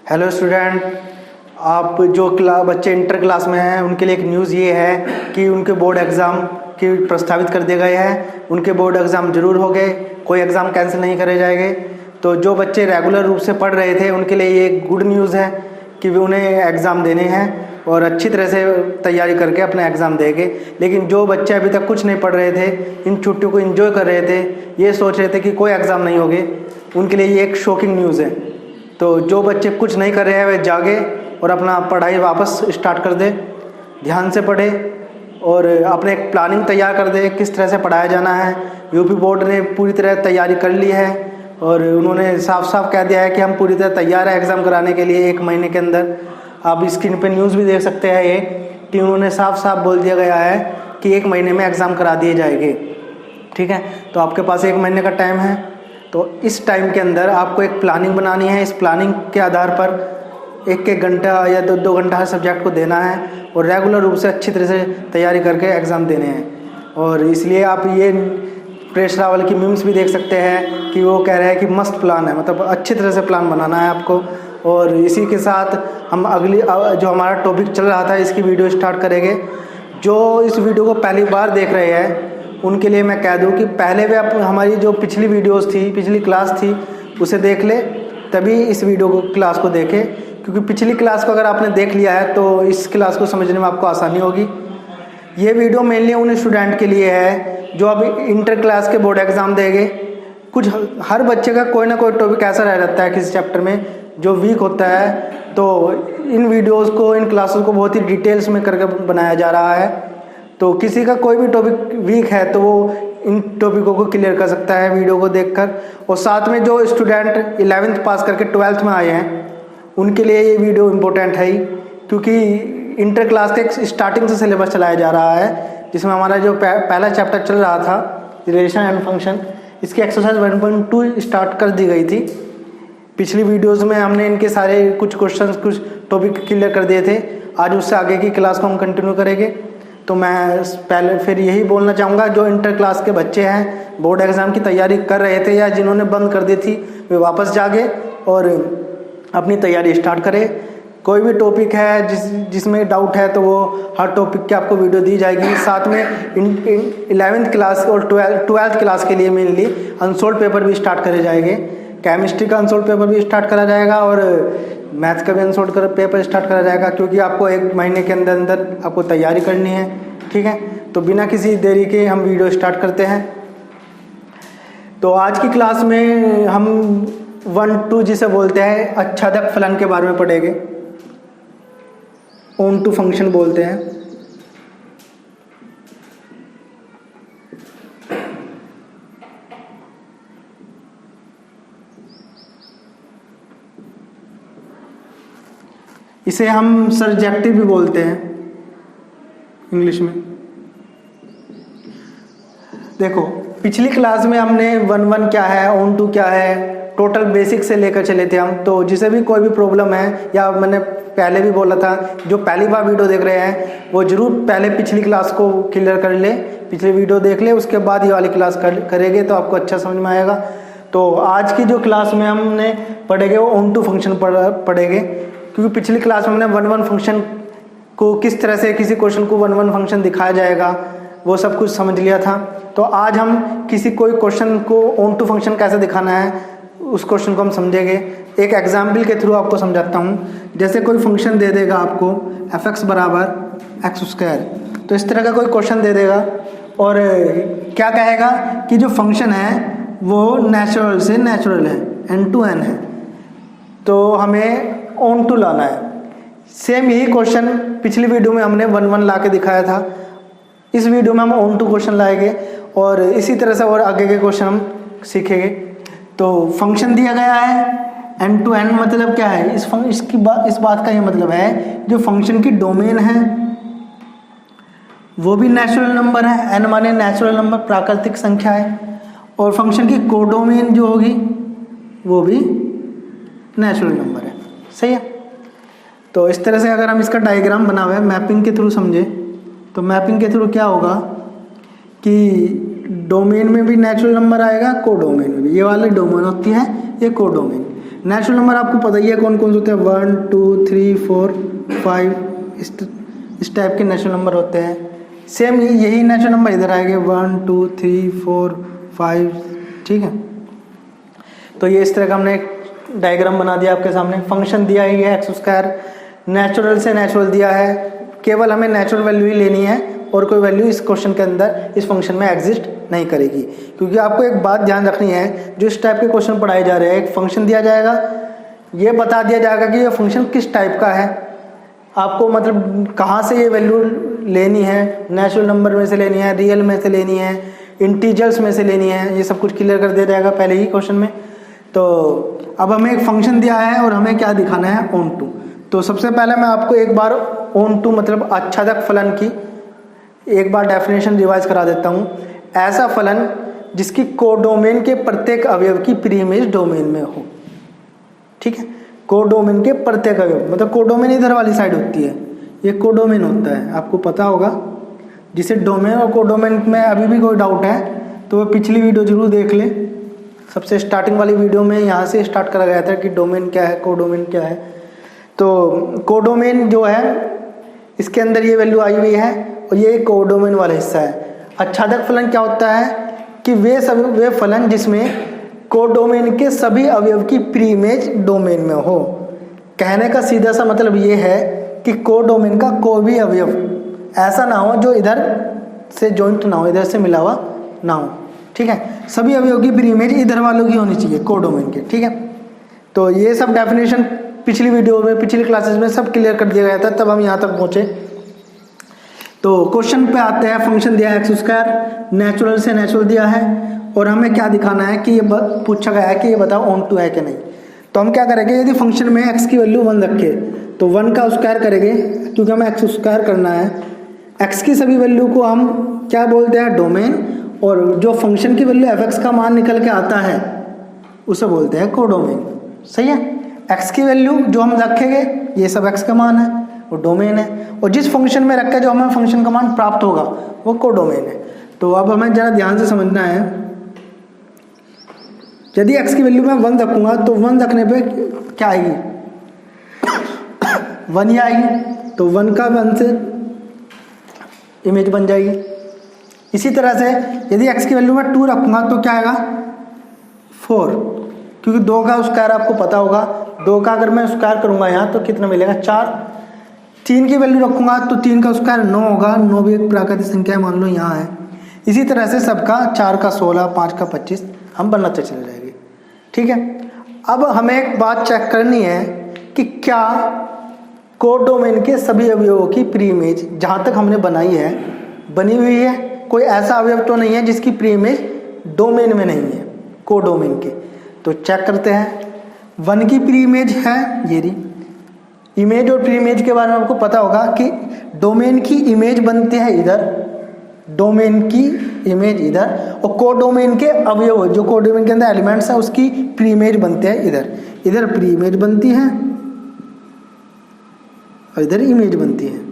Hello student, आप जो बच्चे इंटर क्लास में हैं उनके लिए एक न्यूज़ ये है कि उनके बोर्ड एग्ज़ाम की प्रस्तावित कर दिए गए हैं। उनके बोर्ड एग्ज़ाम जरूर हो गए, कोई एग्ज़ाम कैंसिल नहीं करे जाएंगे। तो जो बच्चे रेगुलर रूप से पढ़ रहे थे उनके लिए ये एक गुड न्यूज़ है कि भी उन्हें एग्ज़ाम देने हैं और अच्छी तरह से तैयारी करके अपना एग्ज़ाम देंगे। लेकिन जो बच्चे अभी तक कुछ नहीं पढ़ रहे थे, इन छुट्टियों को एंजॉय कर रहे थे, ये सोच रहे थे कि कोई एग्ज़ाम नहीं होगे, उनके लिए ये एक शॉकिंग न्यूज़ है। तो जो बच्चे कुछ नहीं कर रहे हैं वे जागे और अपना पढ़ाई वापस स्टार्ट कर दे, ध्यान से पढ़े और अपने एक प्लानिंग तैयार कर दे किस तरह से पढ़ाया जाना है। यूपी बोर्ड ने पूरी तरह तैयारी कर ली है और उन्होंने साफ साफ कह दिया है कि हम पूरी तरह तैयार है एग्ज़ाम कराने के लिए 1 महीने के अंदर। आप स्क्रीन पे न्यूज़ भी देख सकते हैं ये कि उन्होंने साफ साफ बोल दिया गया है कि 1 महीने में एग्ज़ाम करा दिए जाएंगे। ठीक है, तो आपके पास 1 महीने का टाइम है। तो इस टाइम के अंदर आपको एक प्लानिंग बनानी है। इस प्लानिंग के आधार पर 1-1 घंटा या 2-2 घंटा हर सब्जेक्ट को देना है और रेगुलर रूप से अच्छी तरह से तैयारी करके एग्ज़ाम देने हैं। और इसलिए आप ये प्रेश रावल की मीम्स भी देख सकते हैं कि वो कह रहे हैं कि मस्त प्लान है, मतलब अच्छी तरह से प्लान बनाना है आपको। और इसी के साथ हम अगली जो हमारा टॉपिक चल रहा था इसकी वीडियो स्टार्ट करेंगे। जो इस वीडियो को पहली बार देख रहे हैं उनके लिए मैं कह दूं कि पहले वे हमारी जो पिछली वीडियोस थी, पिछली क्लास थी, उसे देख ले, तभी इस वीडियो को क्लास को देखें। क्योंकि पिछली क्लास को अगर आपने देख लिया है तो इस क्लास को समझने में आपको आसानी होगी। ये वीडियो मेनली उन स्टूडेंट के लिए है जो अभी इंटर क्लास के बोर्ड एग्ज़ाम देंगे। कुछ हर बच्चे का कोई ना कोई टॉपिक ऐसा रह जाता है किसी चैप्टर में जो वीक होता है, तो इन वीडियोज़ को, इन क्लासेस को बहुत ही डिटेल्स में करके बनाया जा रहा है। तो किसी का कोई भी टॉपिक वीक है तो वो इन टॉपिकों को क्लियर कर सकता है वीडियो को देखकर। और साथ में जो स्टूडेंट 11th पास करके 12th में आए हैं उनके लिए ये वीडियो इम्पोर्टेंट है ही, क्योंकि इंटर क्लास के स्टार्टिंग से सिलेबस चलाया जा रहा है जिसमें हमारा जो पहला चैप्टर चल रहा था रिलेशन एंड फंक्शन, इसकी एक्सरसाइज 1.2 स्टार्ट कर दी गई थी। पिछली वीडियोस में हमने इनके सारे कुछ क्वेश्चंस, कुछ टॉपिक क्लियर कर दिए थे। आज उससे आगे की क्लास को हम कंटिन्यू करेंगे। तो मैं पहले फिर यही बोलना चाहूँगा, जो इंटर क्लास के बच्चे हैं, बोर्ड एग्ज़ाम की तैयारी कर रहे थे या जिन्होंने बंद कर दी थी, वे वापस जागे और अपनी तैयारी स्टार्ट करें। कोई भी टॉपिक है जिसमें डाउट है तो वो हर टॉपिक की आपको वीडियो दी जाएगी। साथ में 11th क्लास और 12th क्लास के लिए मेनली अनसोल्ड पेपर भी स्टार्ट करे जाएंगे। केमिस्ट्री का अनसोल्ड पेपर भी स्टार्ट करा जाएगा और मैथ्स का भी अनसोल्ड पेपर स्टार्ट करा जाएगा, क्योंकि आपको 1 महीने के अंदर अंदर आपको तैयारी करनी है। ठीक है, तो बिना किसी देरी के हम वीडियो स्टार्ट करते हैं। तो आज की क्लास में हम 1-2 जिसे बोलते हैं आच्छादक फलन के बारे में पढ़ेंगे, ऑन टू फंक्शन बोलते हैं। इसे हम सरजेक्टिव भी बोलते हैं इंग्लिश में। देखो, पिछली क्लास में हमने 1-1 क्या है, ऑन टू क्या है, टोटल बेसिक से लेकर चले थे हम। तो जिसे भी कोई भी प्रॉब्लम है, या मैंने पहले भी बोला था, जो पहली बार वीडियो देख रहे हैं वो जरूर पहले पिछली क्लास को क्लियर कर ले, पिछली वीडियो देख ले, उसके बाद ये वाली क्लास करेंगे तो आपको अच्छा समझ में आएगा। तो आज की जो क्लास में हमने पढ़ेंगे वो ऑन टू फंक्शन पढ़ेंगे, क्योंकि पिछली क्लास में हमने 1-1 फंक्शन को किस तरह से किसी क्वेश्चन को 1-1 फंक्शन दिखाया जाएगा वो सब कुछ समझ लिया था। तो आज हम कोई क्वेश्चन को ऑन टू फंक्शन कैसे दिखाना है उस क्वेश्चन को हम समझेंगे। एक एग्जाम्पल के थ्रू आपको समझाता हूँ। जैसे कोई फंक्शन दे देगा आपको f(x) = x², तो इस तरह का कोई क्वेश्चन दे देगा और क्या कहेगा कि जो फंक्शन है वो नेचुरल से नेचुरल है, n to n है, तो हमें ऑन टू लाना है। सेम यही क्वेश्चन पिछली वीडियो में हमने 1-1 ला के दिखाया था। इस वीडियो में हम ऑन टू क्वेश्चन लाएंगे और इसी तरह से और आगे के क्वेश्चन हम सीखेंगे। तो फंक्शन दिया गया है n to n, मतलब क्या है, इस बात का ये मतलब है जो फंक्शन की डोमेन है वो भी नेचुरल नंबर है, n माने नेचुरल नंबर, प्राकृतिक संख्या है, और फंक्शन की कोडोमेन जो होगी वो भी नेचुरल नंबर है। सही है। तो इस तरह से अगर हम इसका डायग्राम बना हुआ है मैपिंग के थ्रू समझे, तो मैपिंग के थ्रू क्या होगा कि डोमेन में भी नेचुरल नंबर आएगा, कोडोमेन में भी। ये वाली डोमेन होती है, ये कोडोमेन। नेचुरल नंबर आपको पता ही है कौन कौन से होते हैं, 1 2 3 4 5 इस टाइप के नेचुरल नंबर होते हैं। सेम यही नेचुरल नंबर इधर आएंगे 1 2 3 4 5, ठीक है। तो ये इस तरह का हमने एक डायग्राम बना दिया आपके सामने। फंक्शन दिया ही है x², नेचुरल से नेचुरल दिया है, केवल हमें नेचुरल वैल्यू ही लेनी है और कोई वैल्यू इस क्वेश्चन के अंदर इस फंक्शन में एग्जिस्ट नहीं करेगी। क्योंकि आपको एक बात ध्यान रखनी है, जो इस टाइप के क्वेश्चन पढ़ाए जा रहे हैं, एक फंक्शन दिया जाएगा, ये बता दिया जाएगा कि ये फंक्शन किस टाइप का है, आपको मतलब कहाँ से ये वैल्यू लेनी है, नेचुरल नंबर में से लेनी है, रियल में से लेनी है, इंटीजर्स में से लेनी है, ये सब कुछ क्लियर कर दिया जाएगा पहले ही क्वेश्चन में। तो अब हमें एक फंक्शन दिया है और हमें क्या दिखाना है, ऑन टू। तो सबसे पहले मैं आपको एक बार ऑन टू मतलब आच्छादक फलन की एक बार डेफिनेशन रिवाइज करा देता हूँ। ऐसा फलन जिसकी कोडोमेन के प्रत्येक अवयव की प्री इमेज डोमेन में हो, ठीक है। कोडोमेन के प्रत्येक अवयव मतलब कोडोमेन इधर वाली साइड होती है, ये कोडोमेन होता है, आपको पता होगा। जिसे डोमेन और कोडोमेन में अभी भी कोई डाउट है तो वो पिछली वीडियो जरूर देख लें। सबसे स्टार्टिंग वाली वीडियो में यहाँ से स्टार्ट करा गया था कि डोमेन क्या है, कोडोमेन क्या है। तो कोडोमेन जो है इसके अंदर ये वैल्यू आई हुई है और ये कोडोमेन वाला हिस्सा है। आच्छादक फलन क्या होता है कि वे फलन जिसमें कोडोमेन के सभी अवयव की प्री इमेज डोमेन में हो। कहने का सीधा सा मतलब ये है कि कोडोमेन का कोई भी अवयव ऐसा ना हो जो इधर से जॉइंट ना हो, इधर से मिला हुआ ना हो, ठीक है। सभी अवयव की प्री इमेज इधर वालों की होनी चाहिए कोडोमेन के, ठीक है। तो ये सब डेफिनेशन पिछली वीडियो में, पिछली क्लासेस में सब क्लियर कर दिया गया था, तब हम यहाँ तक पहुँचे। तो क्वेश्चन पे आते हैं। फंक्शन दिया है x², नेचुरल से नेचुरल दिया है और हमें क्या दिखाना है कि ये पूछा गया है कि ये बताओ ऑन टू है कि नहीं। तो हम क्या करेंगे, यदि फंक्शन में x की वैल्यू 1 रखे तो 1 का स्क्वायर करेंगे, क्योंकि हमें x² करना है। x की सभी वैल्यू को हम क्या बोलते हैं, डोमेन, और जो फंक्शन की वैल्यू f(x) का मान निकल के आता है उसे बोलते हैं कोडोमेन, सही है। x की वैल्यू जो हम रखेंगे ये सब x का मान है, वो डोमेन है, और जिस फंक्शन में रख के जो हमें फंक्शन का मान प्राप्त होगा वो कोडोमेन है। तो अब हमें जरा ध्यान से समझना है, यदि x की वैल्यू मैं 1 रखूंगा तो 1 रखने पे क्या आएगी, 1 ही आएगी। तो 1 का 1 से इमेज बन जाएगी। इसी तरह से यदि x की वैल्यू मैं 2 रखूंगा तो क्या आएगा, 4, क्योंकि 2 का स्क्वायर आपको पता होगा, 2 का अगर मैं स्क्वायर करूंगा यहाँ तो कितना मिलेगा, 4। 3 की वैल्यू रखूंगा तो 3 का स्क्वायर 9 होगा, 9 भी एक प्राकृतिक संख्या है, मान लो यहाँ है। इसी तरह से सबका 4 का 16, 5 का 25 हम बनाते चले जाएंगे, ठीक है। अब हमें एक बात चेक करनी है कि क्या कोडोमेन के सभी अवयवों की प्री इमेज जहाँ तक हमने बनाई है बनी हुई है, कोई ऐसा अवयव तो नहीं है जिसकी प्री इमेज डोमेन में नहीं है कोडोमेन के। तो चेक करते हैं। 1 की प्री इमेज है ये रही। इमेज और प्री इमेज के बारे में आपको पता होगा कि डोमेन की इमेज बनती है इधर, डोमेन की इमेज इधर, और कोडोमेन के अवयव जो कोडोमेन के अंदर एलिमेंट्स हैं उसकी प्री इमेज बनते हैं इधर। इधर प्री इमेज बनती है और इधर इमेज बनती है।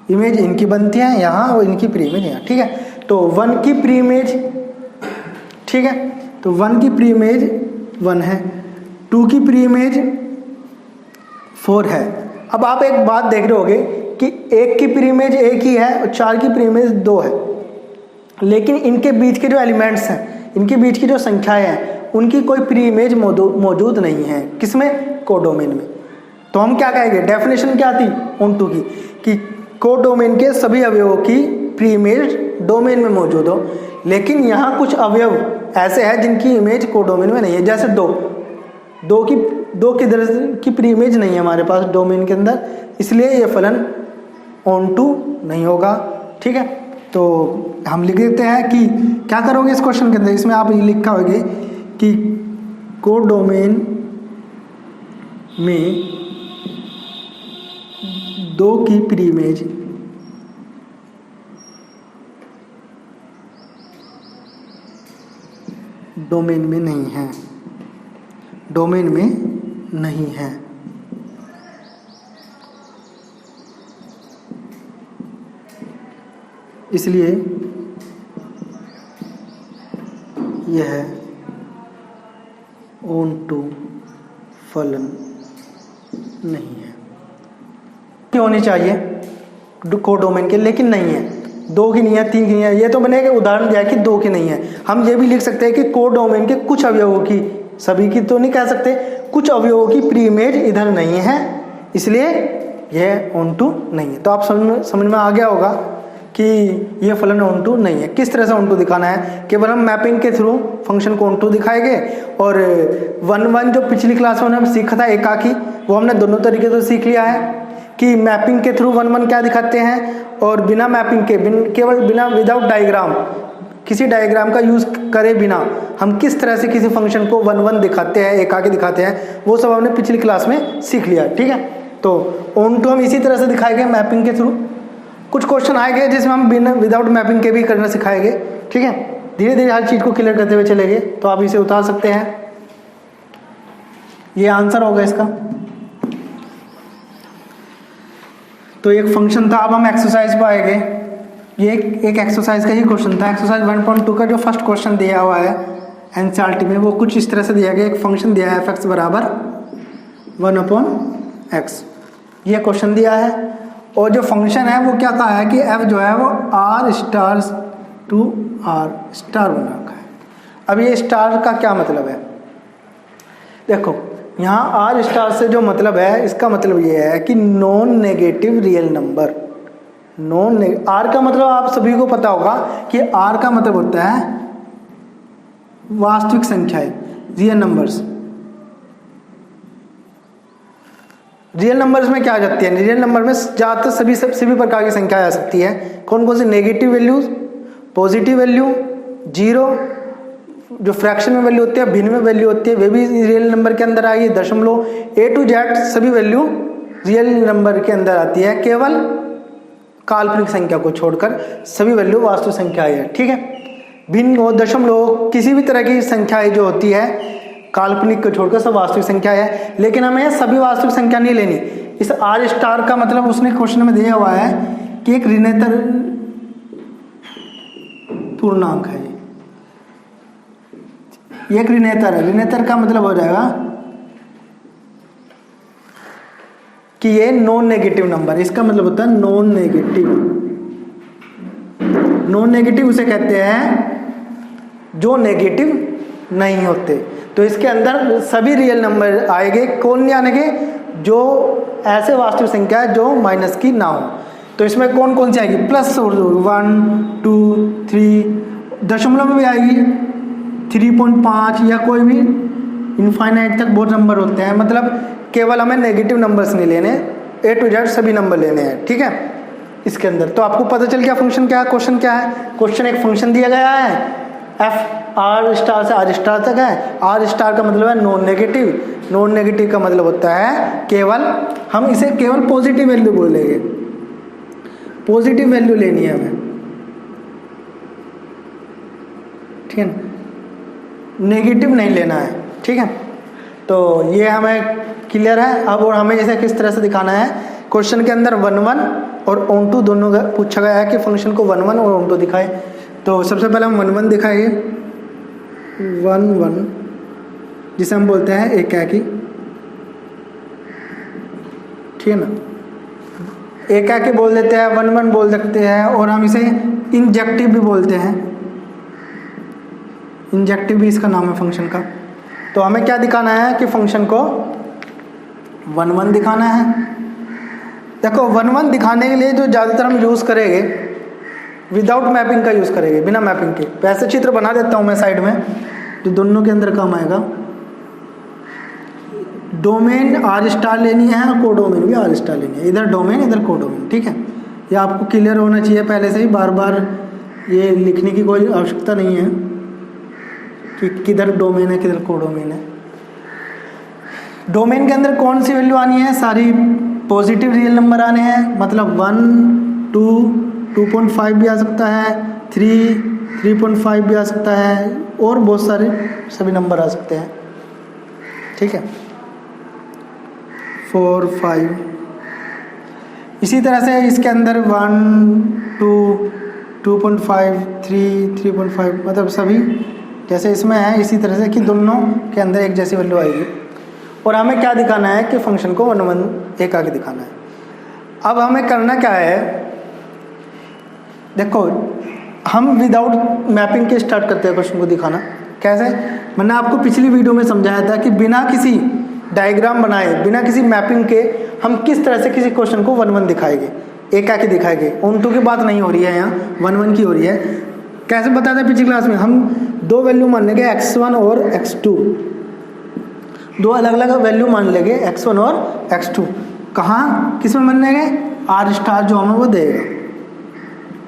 इमेज इनकी बनती है यहाँ और इनकी प्री इमेज यहाँ, ठीक है। तो 1 की प्री इमेज, ठीक है, तो 1 की प्री इमेज 1 है, 2 की प्री इमेज 4 है। अब आप एक बात देख रहे होगे कि 1 की प्री इमेज 1 ही है और 4 की प्री इमेज 2 है, लेकिन इनके बीच के जो एलिमेंट्स हैं, इनके बीच की जो संख्याएं हैं, उनकी कोई प्री इमेज मौजूद नहीं है। किसमें, कोडोमेन में। तो हम क्या कहेंगे, डेफिनेशन क्या थी ऑन टू की, कि कोडोमेन के सभी अवयवों की प्री इमेज डोमेन में मौजूद हो। लेकिन यहाँ कुछ अवयव ऐसे हैं जिनकी इमेज कोडोमेन में नहीं है, जैसे 2 की प्री इमेज नहीं है हमारे पास डोमेन के अंदर, इसलिए ये फलन ऑन टू नहीं होगा, ठीक है। तो हम लिख देते हैं कि क्या करोगे इस क्वेश्चन के अंदर, इसमें आप ये लिखा होगे कि कोडोमेन में 2 की प्री इमेज डोमेन में नहीं है, डोमेन में नहीं है। इसलिए यह onto फलन नहीं है, की होनी चाहिए कोडोमेन के, लेकिन नहीं है, 2 की नहीं है, 3 की नहीं है। ये तो मैंने एक उदाहरण दिया कि 2 की नहीं है। हम ये भी लिख सकते हैं कि कोडोमेन के कुछ अवयवों की, सभी की तो नहीं कह सकते, कुछ अवयवों की प्री इमेज इधर नहीं है, इसलिए यह onto नहीं है। तो आप समझ में आ गया होगा कि ये फलन onto नहीं है। किस तरह से onto दिखाना है, केवल हम मैपिंग के थ्रू फंक्शन को onto दिखाएंगे। और 1 जो पिछली क्लास में हमने सीखा था एकाकी, वो हमने दोनों तरीके से सीख लिया है कि मैपिंग के थ्रू 1 क्या दिखाते हैं, और बिना मैपिंग के केवल बिना विदाउट डायग्राम, किसी डायग्राम का यूज करे बिना हम किस तरह से किसी फंक्शन को 1 दिखाते हैं, एकाकी दिखाते हैं, वो सब हमने पिछली क्लास में सीख लिया। ठीक है, तो onto हम इसी तरह से दिखाएंगे मैपिंग के थ्रू। कुछ क्वेश्चन आएंगे जिसमें हम बिना विदाउट मैपिंग के भी करना सिखाएंगे। ठीक है, धीरे धीरे हर चीज को क्लियर करते हुए चलेंगे, तो आप इसे उतार सकते हैं। ये आंसर होगा इसका। तो एक फंक्शन था, अब हम एक्सरसाइज पर आएंगे। ये एक एक्सरसाइज का ही क्वेश्चन था, एक्सरसाइज 1.2 का जो फर्स्ट क्वेश्चन दिया हुआ है एनसीईआरटी में, वो कुछ इस तरह से दिया गया। एक फंक्शन दिया है f(x) बराबर 1/x, ये क्वेश्चन दिया है। और जो फंक्शन है वो क्या कहा है कि f जो है वो r star to r star बना रखा है। अब ये स्टार का क्या मतलब है, देखो यहाँ r स्टार से जो मतलब है, इसका मतलब ये है कि non negative real number. r का मतलब आप सभी को पता होगा कि r का मतलब होता है वास्तविक संख्याएं, रियल नंबर्स। रियल नंबर्स में क्या आ जाती है, रियल नंबर में ज़्यादातर सभी प्रकार की संख्याएं आ सकती है। कौन कौन सी, negative values, positive value, zero, जो फ्रैक्शन में वैल्यू होती है, भिन्न में वैल्यू होती है, वे भी रियल नंबर के अंदर आएगी। दशमलव, A to Z सभी वैल्यू रियल नंबर के अंदर आती है, केवल काल्पनिक संख्या को छोड़कर सभी वैल्यू वास्तविक संख्याएं है। ठीक है, भिन्न हो, दशमलव, किसी भी तरह की संख्याएं जो होती है काल्पनिक को छोड़कर सब वास्तविक संख्या है। लेकिन हमें सभी वास्तविक संख्या नहीं लेनी। इस r स्टार का मतलब उसने क्वेश्चन में दिया हुआ है कि एक ऋणात्मक पूर्णांक है, ये एक ऋणात्मक है। ऋणात्मक का मतलब हो जाएगा कि ये नॉन नेगेटिव नंबर, इसका मतलब होता है नॉन नेगेटिव। नॉन नेगेटिव उसे कहते हैं जो नेगेटिव नहीं होते। तो इसके अंदर सभी रियल नंबर आएंगे। कौन नहीं आएंगे, जो ऐसे वास्तविक संख्या है जो माइनस की ना हो। तो इसमें कौन कौन सी आएगी, प्लस 1 2 3, दशमलव में भी आएगी 3.5 या कोई भी इनफाइनाइट तक बहुत नंबर होते हैं। मतलब केवल हमें नेगेटिव नंबर्स नहीं लेने, A to Z सभी नंबर लेने हैं। ठीक है, इसके अंदर तो आपको पता चल गया फंक्शन क्या है, क्वेश्चन क्या है। क्वेश्चन एक फंक्शन दिया गया है, f r स्टार से r स्टार तक है। r स्टार का मतलब है नॉन नेगेटिव। नॉन नेगेटिव का मतलब होता है केवल, हम इसे केवल पॉजिटिव वैल्यू बोलेंगे, पॉजिटिव वैल्यू लेनी है हमें। ठीक है, नेगेटिव नहीं लेना है। ठीक है, तो ये हमें क्लियर है। अब और हमें इसे किस तरह से दिखाना है, क्वेश्चन के अंदर 1 और onto दोनों पूछा गया है कि फंक्शन को 1 और onto दिखाए। तो सबसे पहले हम 1 दिखाएंगे, 1 जिसे हम बोलते हैं एकाकी। ठीक है ना, एकाकी बोल देते हैं, 1 बोल सकते हैं, और हम इसे इंजेक्टिव भी बोलते हैं। इंजेक्टिव भी इसका नाम है फंक्शन का। तो हमें क्या दिखाना है कि फंक्शन को 1 दिखाना है। देखो 1 दिखाने के लिए जो ज़्यादातर हम यूज़ करेंगे विदाउट मैपिंग का यूज़ करेंगे, बिना मैपिंग के। वैसे चित्र बना देता हूँ मैं साइड में, जो दोनों के अंदर काम आएगा। डोमेन r स्टार लेनी है और कोडोमेन भी r स्टार लेनी है, इधर डोमेन इधर कोडोमेन। ठीक है, ये आपको क्लियर होना चाहिए पहले से ही, बार बार ये लिखने की कोई आवश्यकता नहीं है कि किधर डोमेन है किधर कोडोमेन है। डोमेन के अंदर कौन सी वैल्यू आनी है, सारी पॉजिटिव रियल नंबर आने हैं। मतलब 1 2 2.5 भी आ सकता है, 3 3.5 भी आ सकता है, और बहुत सारे सभी नंबर आ सकते हैं। ठीक है, 4 5। इसी तरह से इसके अंदर 1 2 2.5 3 3.5 मतलब सभी जैसे इसमें है इसी तरह से कि दोनों के अंदर एक जैसी वैल्यू आएगी। और हमें क्या दिखाना है कि फंक्शन को 1 1 एक आगे दिखाना है। अब हमें करना क्या है, देखो हम विदाउट मैपिंग के स्टार्ट करते हैं क्वेश्चन को दिखाना। कैसे? मैंने आपको पिछली वीडियो में समझाया था कि बिना किसी डायग्राम बनाए, बिना किसी मैपिंग के हम किस तरह से किसी क्वेश्चन को 1 1 दिखाएंगे, एक आके दिखाएंगे। ऑन टू की बात नहीं हो रही है, यहाँ 1 1 की हो रही है। कैसे बताया था पिछली क्लास में? हम दो वैल्यू मान लेंगे x1 और x2, दो अलग अलग वैल्यू मान लेंगे x1 और x2। कहाँ किस में मान लेंगे? आर स्टार जो हमें वो देगा।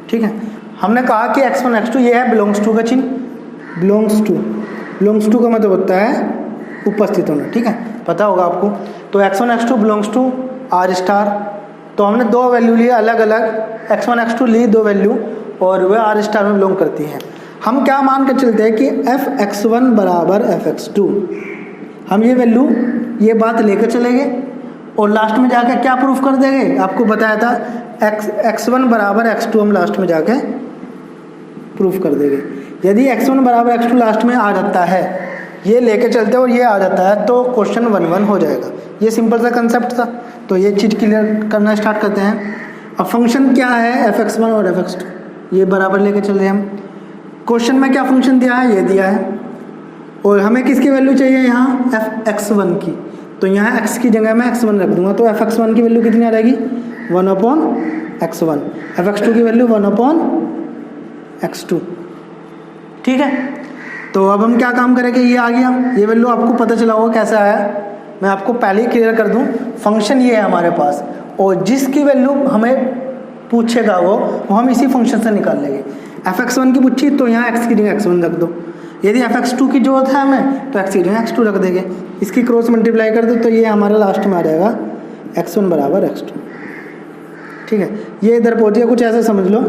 ठीक है, हमने कहा कि x1 x2 ये है बिलोंग्स टू का चिन्ह, बिलोंग्स टू का मतलब होता है उपस्थित होना। ठीक है, पता होगा आपको। तो x1 x2 belongs to are star. तो हमने दो वैल्यू ली अलग अलग, x1 x2 ली दो वैल्यू और वह आर स्टार में बिलोंग करती हैं। हम क्या मान के चलते हैं कि f(x1) बराबर f(x2), हम ये वैल्यू ये बात लेकर चलेंगे और लास्ट में जाके क्या प्रूफ कर देंगे? आपको बताया था x1 बराबर x2 हम लास्ट में जाके प्रूफ कर देंगे। यदि x1 बराबर x2 लास्ट में आ जाता है, ये लेके चलते हैं और ये आ जाता है, तो क्वेश्चन 1 1 हो जाएगा। ये सिंपल सा कंसेप्ट था। तो ये चीज़ क्लियर करना स्टार्ट करते हैं। अब फंक्शन क्या है f(x1) और f(x2), ये बराबर लेके चल रहे हैं हम। क्वेश्चन में क्या फंक्शन दिया है? ये दिया है। और हमें किसकी वैल्यू चाहिए यहाँ? f(x1) की। तो यहाँ x की जगह मैं x1 रख दूंगा। तो f(x1) की वैल्यू कितनी आ जाएगी? 1/x1। f(x2) की वैल्यू 1/x2। ठीक है, तो अब हम क्या काम करेंगे? ये आ गया, ये वैल्यू आपको पता चला होगा कैसे आया। मैं आपको पहले ही क्लियर कर दूं, फंक्शन ये है हमारे पास और जिसकी वैल्यू हमें पूछेगा वो हम इसी फंक्शन से निकाल लेंगे। f(x1) की पूछी तो यहाँ x की जगह x1 रख दो। यदि f(x2) की जरूरत है हमें तो x की जगह x2 रख देंगे। इसकी क्रॉस मल्टीप्लाई कर दो तो ये हमारा लास्ट में आ जाएगा x1 बराबर x2। ठीक है, ये इधर पहुँच गया। कुछ ऐसा समझ लो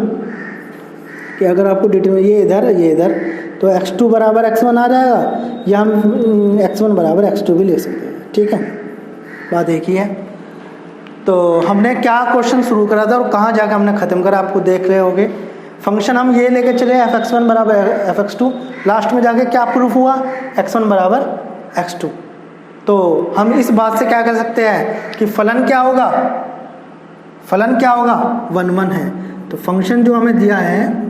कि अगर आपको डिटेल में ये इधर तो x2 बराबर x1 आ जाएगा, या हम x1 बराबर x2 भी ले सकते हैं। ठीक है, बात एक ही है। तो हमने क्या क्वेश्चन शुरू करा था और कहाँ जाकर हमने ख़त्म करा, आपको देख रहे होगे। फंक्शन हम ये लेके चले f(x1) बराबर f(x2), लास्ट में जाके क्या प्रूफ हुआ? x1 बराबर x2। तो हम इस बात से क्या कर सकते हैं कि फलन क्या होगा? 1 1 है। तो फंक्शन जो हमें दिया है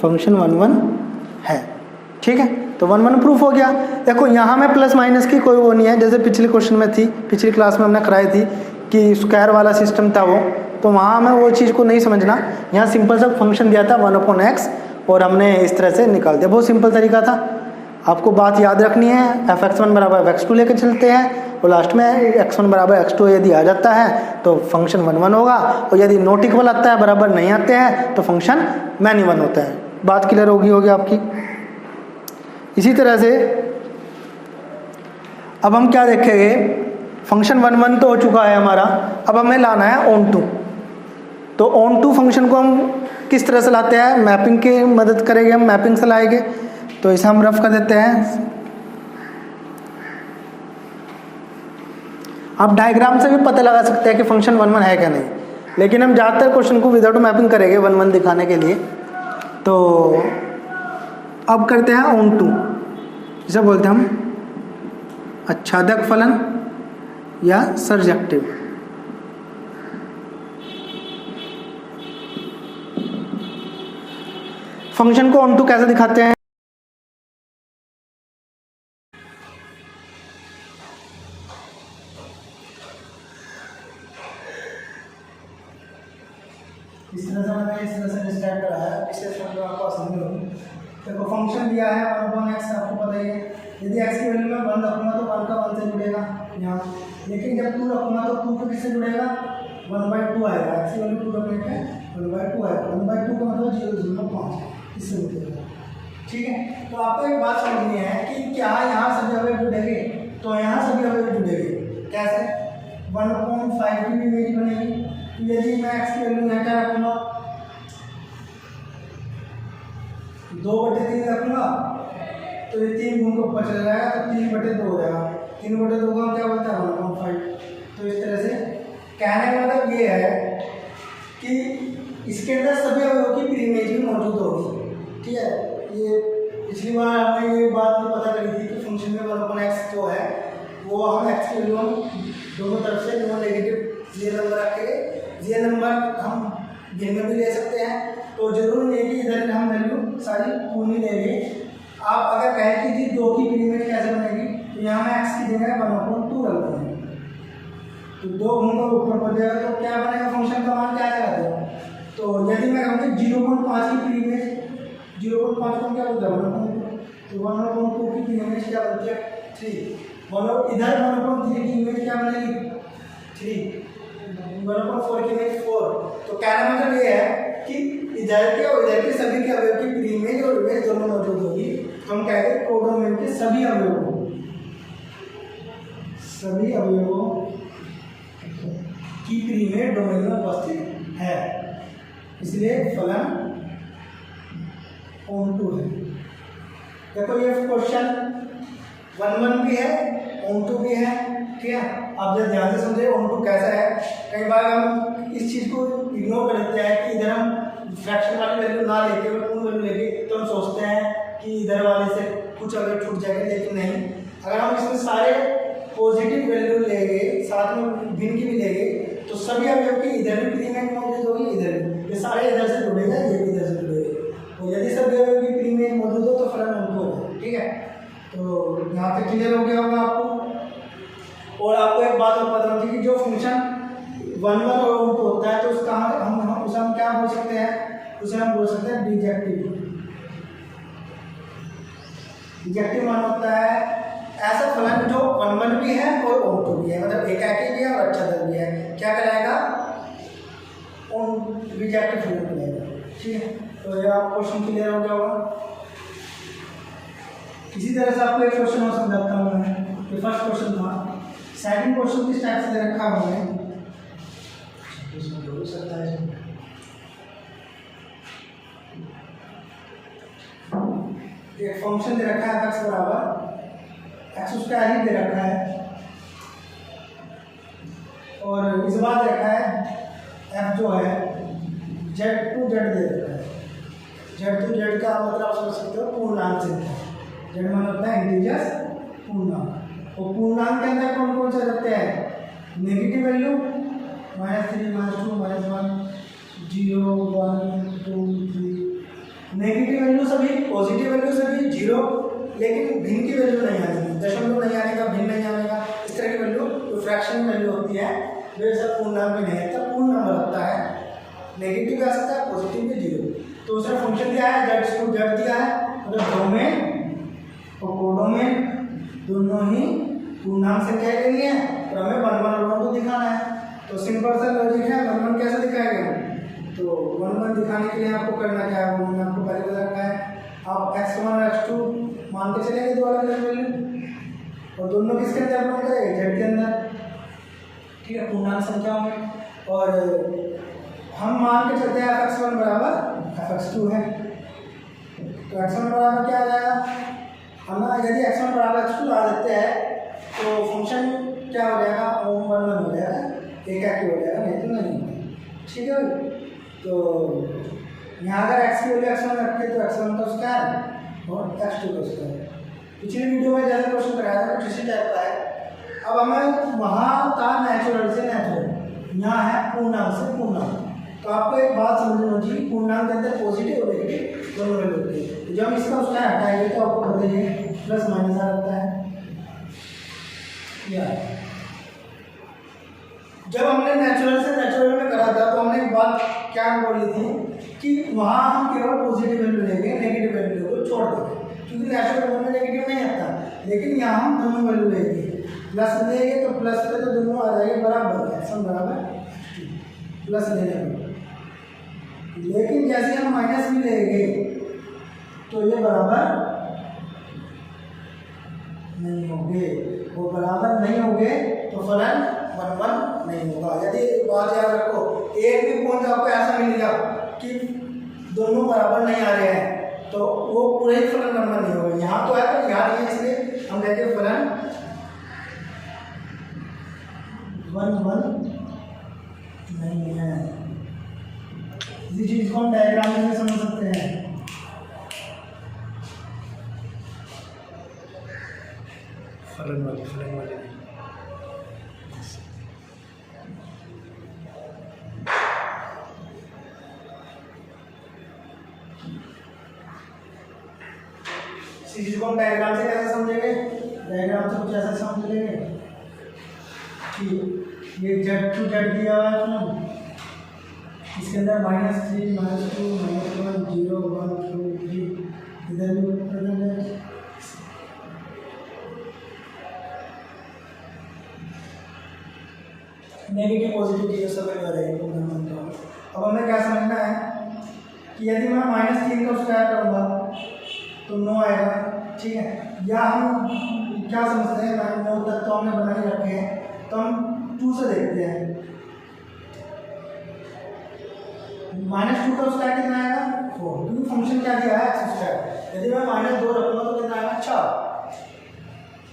फंक्शन 1 1 है। ठीक है, तो 1 1 प्रूफ हो गया। देखो यहाँ में प्लस माइनस की कोई वो नहीं है, जैसे पिछले क्वेश्चन में थी, पिछली क्लास में हमने कराई थी कि स्क्वायर वाला सिस्टम था वो, तो वहाँ हमें वो चीज़ को नहीं समझना। यहाँ सिंपल सा फंक्शन दिया था 1/x और हमने इस तरह से निकाल दिया। बहुत सिंपल तरीका था। आपको बात याद रखनी है, f(x1) बराबर f(x2) लेकर चलते हैं और लास्ट में x1 बराबर x2 यदि आ जाता है तो फंक्शन 1 1 होगा, और यदि नॉट इक्वल आता है, बराबर नहीं आते हैं, तो फंक्शन मैनी 1 होता है। बात क्लियर होगी आपकी। इसी तरह से अब हम क्या देखेंगे, फंक्शन 1 1 तो हो चुका है हमारा, अब हमें लाना है ऑन टू। तो ऑन टू फंक्शन को हम किस तरह से लाते हैं? मैपिंग की मदद करेंगे, हम मैपिंग से लाएंगे। तो इसे हम रफ कर देते हैं। आप डायग्राम से भी पता लगा सकते हैं कि फंक्शन 1 1 है क्या नहीं, लेकिन हम ज़्यादातर क्वेश्चन को विदाउट मैपिंग करेंगे 1 1 दिखाने के लिए। तो अब करते हैं ऑन टू, जिसे बोलते हैं हम आच्छादक फलन या सर्जेक्टिव। फंक्शन को ऑन टू कैसे दिखाते हैं? इस तरह से मैंने इस तरह से डिस्क्राइब करा है, इससे समझो आपको आसानी होगी। देखो फंक्शन दिया है 1/x, आपको पता ही है। यदि x की वैल्यू में 1 रखूँगा तो 1 का 1 से जुड़ेगा यहाँ, लेकिन जब 2 रखूँगा तो 2 का किससे जुड़ेगा? 1/2 आएगा। x की वैल्यू 2 रखने पे 1/2 आएगा। 1/2 का मतलब 0.05 इससे जुड़ेगा। ठीक है, तो आपको एक बात समझनी है कि क्या यहाँ सभी अवयव जुड़ेंगे? तो यहाँ सभी अवयव जुड़ेंगे। कैसे? 1/5 की भी इमेज बनेगी। यदि मैं x की वैल्यू यहाँ क्या रखूँगा? 2/3 रखूँगा तो ये 3 गुण को ऊपर चला जाएगा, तो 3/2 हो जाएगा। 3/2 का क्या बोलता है? 1/5। तो इस तरह से कहने का मतलब ये है कि इसके अंदर सभी अवयवों की प्री इमेज भी मौजूद होगी। ठीक है, ये पिछली बार हमने ये बात भी पता करी थी कि फंक्शन में 1/x जो है वो हम x की वैल्यू दोनों तरफ से नॉन नेगेटिव रियल नंबर रखेंगे। रियल नंबर हम भिन्न में भी ले सकते हैं, तो जरूर नहीं है कि इधर हम वैल्यू सारी पूरी लेंगे। आप अगर कहें कि जी 2 की प्री इमेज कैसे बनेगी, तो यहाँ मैं x की जगह 1/2 रख दूँगा, तो 2 घूमकर ऊपर पड़ जाएगा, तो क्या बनेगा, फंक्शन का मान क्या आएगा। तो यदि मैं कहूँ कि 0.5 की प्री इमेज 0.5 को क्या बोलता है, तो 1/2 की प्री इमेज क्या बनती है 3, और इधर 1/3 की इमेज क्या बनेगी 3, 1/4 की इमेज 4। तो कहने मतलब ये है कि इधर के और इधर के सभी के अवयव की प्री इमेज और इमेज दोनों मौजूद होगी। तो हम कहेंगे कोडोमेन के सभी अवयवों की प्री इमेज डोमेन में उपस्थित है, इसलिए फलन ऑन2 है। देखो ये क्वेश्चन 1-1 भी है, ऑन2 भी है। ठीक है, आप जब ध्यान से समझे ऑन2 कैसा है। कई बार हम इस चीज़ को इग्नोर कर देते हैं कि इधर हम फ्रैक्शन वाली वैल्यू ना लेके पूर्ण वैल्यू लेके, तो हम सोचते हैं कि इधर वाले से कुछ अगर छूट जाएगा, लेकिन नहीं। अगर हम इसमें सारे पॉजिटिव वैल्यू लेंगे, साथ में भिन्न की भी लेंगे, तो सभी अवयव की इधर भी प्री इमेज मौजूद होगी, इधर भी, ये सारे इधर से जुड़ेगा, ये भी इधर से जुड़ेगा। और यदि सभी अवयव की प्री इमेज मौजूद हो तो फलन ऑन2 होगा। ठीक है, तो यहाँ पे क्लियर हो गया होगा आपको। और आपको एक बात और पता होती है कि जो फंक्शन 1-1 और ऑन2 होता है, तो उसका हम उसे हम क्या बोल सकते हैं, उसे हम बोल सकते हैं बीजेक्टिव। बीजेक्टिव मान होता है ऐसा फलन जो 1-1 भी है और ऑन2 भी है, मतलब एकाकी भी है और अक्षर भी है, क्या कहलाएगा, ऑन बीजेक्टिव फलन कहलाएगा। ठीक है, तो ये आप क्वेश्चन क्लियर हो गया होगा। इसी तरह से आपको एक क्वेश्चन और समझाता हूँ मैं। ये फर्स्ट क्वेश्चन था, सेकंड क्वेश्चन किस टाइप से दे रखा है, इसमें हो सकता है एक फंक्शन दे रखा है x बराबर x, उसका एलिमेंट दे रखा है, और इस बार दे रखा है f जो है z टू z दे रखा है। z टू z का मतलब समझ सकते हो पूर्णांक संख्या, z मान होता है इंटीजर्स पूर्णांक। और पूर्णांक के अंदर कौन कौन से रहते हैं, नेगेटिव वैल्यू -3 -2 -1 0 1 2 3, नेगेटिव वैल्यू सभी, पॉजिटिव वैल्यू सभी 0, लेकिन भिन्न की वैल्यू नहीं आएगी, दशमलव नहीं आएगा, भिन्न नहीं आएगा, इस तरह की वैल्यू जो फ्रैक्शन वैल्यू होती है वे सब पूर्णांक में नहीं आता, पूर्ण नंबर होता है। नेगेटिव आ सकता है, पॉजिटिव में 0। तो उसका फंक्शन क्या है, z टू z दिया है, मतलब डोमेन और कोडोमेन दोनों ही पूर्णांक संख्या के लिए है, तो हमें 1-1 और 1-2 दिखाना है। तो सिंपल सा लॉजिक है, 1-1 कैसे दिखाएगा, तो 1-1 दिखाने के लिए आपको करना क्या है, मैंने आपको पहले बता रखा है, आप x1 और x2 मान के चलेंगे दो अलग अलग वैल्यू, और दोनों किसके अंदर बिलोंग करेंगे, z के अंदर। ठीक है, पूर्णांक संख्याओं में। और हम मान के चलते हैं fx1 बराबर fx2 है, तो x1 बराबर क्या आ जाएगा, हम यदि x1 बराबर x2 ला देते हैं तो फंक्शन क्या हो जाएगा, 1-1 हो जाएगा, एकाकी हो जाएगा, नहीं तो नहीं। ठीक है, तो यहाँ अगर x की वैल्यू x1 रखें तो x1 का स्क्वायर और x2 का स्क्वायर। पिछली वीडियो में जैसे क्वेश्चन कराया था कुछ इसी टाइप का है। अब हमें वहाँ था नेचुरल से नेचुरल, यहाँ है पूर्णांक से पूर्णांक। तो आपको एक बात समझनी होगी, पूर्णांक के अंदर पॉजिटिव और नेगेटिव दोनों वैल्यू होती है। जब इसका स्क्वायर हटाएंगे तो आपको पता ही है प्लस माइनस आ जाता है। जब हमने नेचुरल से नेचुरल में करा था तो हमने एक बात क्या बोली थी कि वहाँ हम केवल पॉजिटिव वैल्यू लेंगे, नेगेटिव वैल्यू को छोड़ देंगे, क्योंकि नेचुरल में नेगेटिव नहीं आता। लेकिन यहाँ हम दोनों वैल्यू लेंगे, प्लस लेंगे तो प्लस पे तो दोनों आ जाएंगे बराबर, x1 बराबर प्लस लेने में। लेकिन जैसे हम माइनस भी लेंगे तो ये बराबर नहीं होंगे, वो बराबर नहीं होंगे तो फलन 1-1 नहीं होगा। यदि बात याद रखो, एक भी पॉइंट आपको ऐसा मिलेगा कि दोनों बराबर नहीं आ रहे हैं तो वो पूरे ही फलन 1-1 नहीं होगा। यहाँ तो है पर यहाँ नहीं है, इसलिए हम लेंगे फलन 1-1 नहीं है। इसी चीज़ को हम डायग्राम में भी समझ सकते हैं। फलन वाली नहीं। इसी चीज़ को हम डायग्राम से कैसे समझेंगे? डायग्राम से कुछ ऐसा समझ लेंगे कि ये Z2 Z दिया हुआ है फलन, इसके अंदर -3 -2 -1 0 1 2 3 इधर भी प्रेजेंट है। नेगेटिव पॉजिटिव चीज़ें सब मिल रहेगी। अब हमें क्या समझना है कि यदि मैं -3 का स्क्वायर करूँगा तो 9 आएगा, ठीक है। या हम क्या समझते हैं, 9 तक तो हमने बना ही रखे हैं, तो हम 2 से देखते हैं। -2 का स्क्वायर कितना आएगा? 4, क्योंकि फंक्शन क्या दिया है? x square. यदि मैं -2 रखूँगा तो कितना आएगा? 4।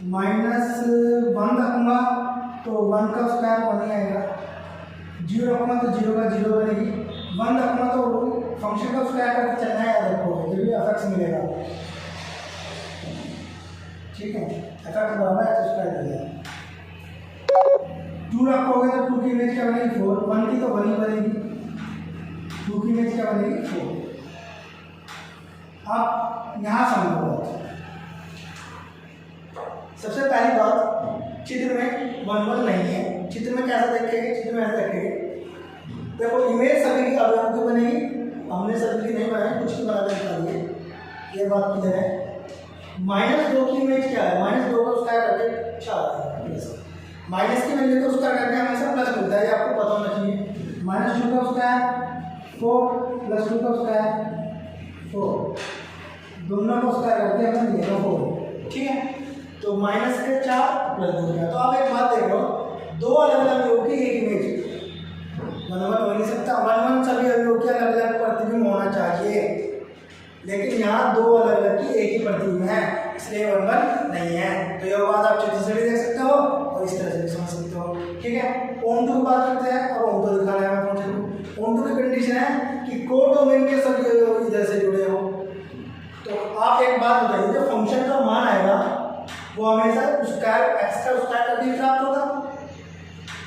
-1 रखूँगा तो 1 का स्क्वायर 1 ही आएगा। 0 रखूँगा तो 0 का 0 बनेगी। 1 रखूँगा तो फंक्शन का स्क्वायर करके चलना याद रखोगे, जो भी एफ मिलेगा, ठीक है। एफ बराबर एक्स स्क्वायर दिया। 2 रखोगे तो 2 की इमेज क्या बनेगी? 4। 1 की तो 1 ही बनेगी, 2 की इमेज क्या बनेगी? 4। अब यहाँ समझो, सबसे पहली बात, चित्र में 1 1 नहीं है। चित्र में कैसा देखेंगे? चित्र में ऐसा देखेंगे, देखो इमेज सभी की अवयव की बनेगी, हमने सभी की नहीं बनाई, कुछ की बना दिखा दिए, ये बात क्लियर है। -2 की इमेज क्या है? -2 का स्क्वायर करके 4 है प्लस। माइनस की वैल्यू को स्क्वायर करके हमेशा प्लस मिलता है, ये आपको पता होना चाहिए। -2 का स्क्वायर 4 + 2 का स्क्वायर 4, दोनों को स्क्वायर करके हमें मिलेगा 4, ठीक है। तो -4 + 2 का, तो आप एक बात देख लो, दो अलग अलग अवयव की एक इमेज 1 1 हो नहीं सकता। 1 1 सभी अवयव की अलग अलग प्रतिबिंब होना चाहिए, लेकिन यहाँ दो अलग अलग की एक ही प्रतिबिंब है, इसलिए 1 1 नहीं है। तो यह बात आप चित्र से भी देख सकते हो और इस तरह से भी समझ सकते हो, ठीक है। ओंटो की बात करते हैं, और ओंटो दिखाना है फंक्शन को। ओंटो की कंडीशन है कि कोडोमेन के सभी अवयव इधर से जुड़े हो। तो आप एक बात बताइए, जो फंक्शन का मान आएगा वो हमेशा स्क्वायर x का स्क्वायर करके प्राप्त होगा।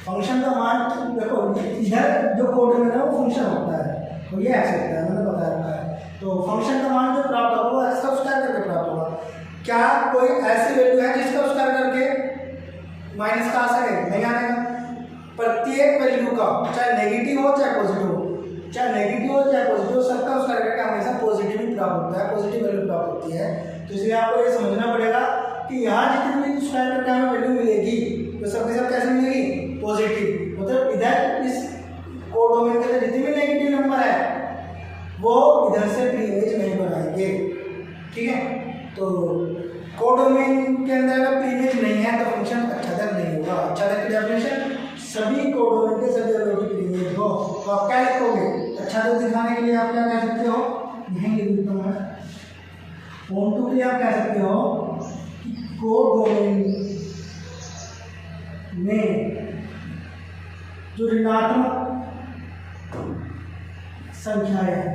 फंक्शन का मान देखो, इधर जो कोडोमेन है वो फंक्शन होता है, तो ये x होता है, मैंने बता रखा है। तो फंक्शन का मान जो प्राप्त होगा वो x का स्क्वायर करके प्राप्त होगा। क्या कोई ऐसी वैल्यू है जिसका स्क्वायर करके माइनस का आ सके? नहीं आएगा। प्रत्येक वैल्यू का, चाहे नेगेटिव हो चाहे पॉजिटिव हो, चाहे नेगेटिव हो चाहे पॉजिटिव, सबका स्क्वायर करके हमेशा पॉजिटिव ही प्राप्त होता है, पॉजिटिव वैल्यू प्राप्त होती है। तो इसलिए आपको ये समझना पड़ेगा कि यहाँ जितनी भी स्क्वायर करके हमें वैल्यू मिलेगी तो सबके सब कैसे मिलेगी? पॉजिटिव। मतलब इधर इस कोडोमेन के अंदर जितने भी नेगेटिव नंबर है वो इधर से प्री इमेज नहीं बनाएंगे, ठीक है। तो कोडोमेन के अंदर अगर प्री इमेज नहीं है तो फंक्शन अच्छादर नहीं होगा। अच्छादर की डेफिनेशन, सभी कोडोमेन के सभी अवयव की प्री इमेज हो। तो आप क्या लिखोगे? अच्छादर दिखाने के लिए आप क्या कह सकते हो? यहीं लिख देता हूँ मैं। ओंटो के लिए आप कह सकते हो कि कोडोमेन में जो ऋणात्मक संख्याएं हैं,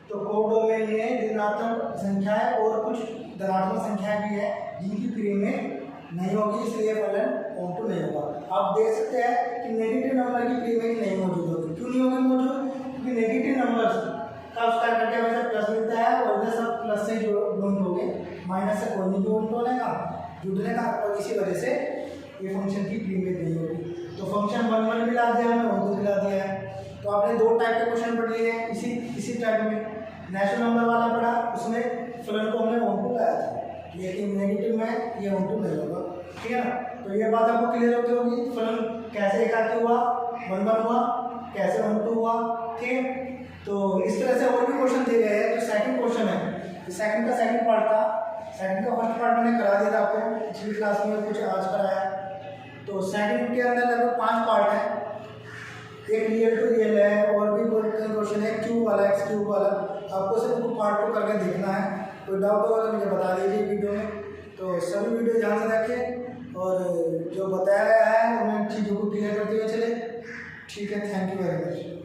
तो कोडोमेन में ऋणात्मक संख्याएं और कुछ धनात्मक संख्याएं भी है जिनकी प्री इमेज नहीं होगी, इसलिए फलन ओंटो नहीं होगा। आप देख सकते हैं कि नेगेटिव नंबर की प्री इमेज नहीं मौजूद होगी। क्यों नहीं होगी मौजूद? क्योंकि नेगेटिव नंबर्स का स्क्वायर करके हमेशा प्लस मिलता है, और इधर सब प्लस से जुड़ होंगे, माइनस से कोई नहीं जुड़ने का, और इसी वजह से ये फंक्शन की प्री इमेज नहीं होगी। तो फंक्शन 1 1 मिला दिया हमें, ओंटो मिला दिया है। तो आपने दो टाइप के क्वेश्चन पढ़ लिए हैं इसी टाइप में। नेचुरल नंबर वाला पढ़ा, उसमें फलन को हमने ओंटो लाया था, लेकिन नेगेटिव में ये ओंटो नहीं होगा, ठीक है ना। तो ये बात आपको क्लियर होती होगी, फलन कैसे एकाकी हुआ, 1 1 हुआ, कैसे ओंटो हुआ, ठीक है। तो इस तरह से और भी क्वेश्चन दिए गए हैं। जो सेकंड क्वेश्चन है, सेकंड का सेकंड पार्ट था, सेकंड का फर्स्ट पार्ट मैंने करा दिया था आपको पिछली क्लास में, कुछ आज कराया। तो सेकंड के अंदर लगभग 5 पार्ट है, एक रियल टू रियल है, और भी कोई क्वेश्चन है क्यूब वाला, एक्स क्यूब वाला। आपको सिर्फ पार्ट को करके देखना है, कोई डाउट होगा तो मुझे बता दीजिए वीडियो में। तो सभी वीडियो ध्यान से रखें और जो बताया गया है उन चीज़ों को क्लियर करते हुए चले। ठीक है, थैंक यू वेरी मच।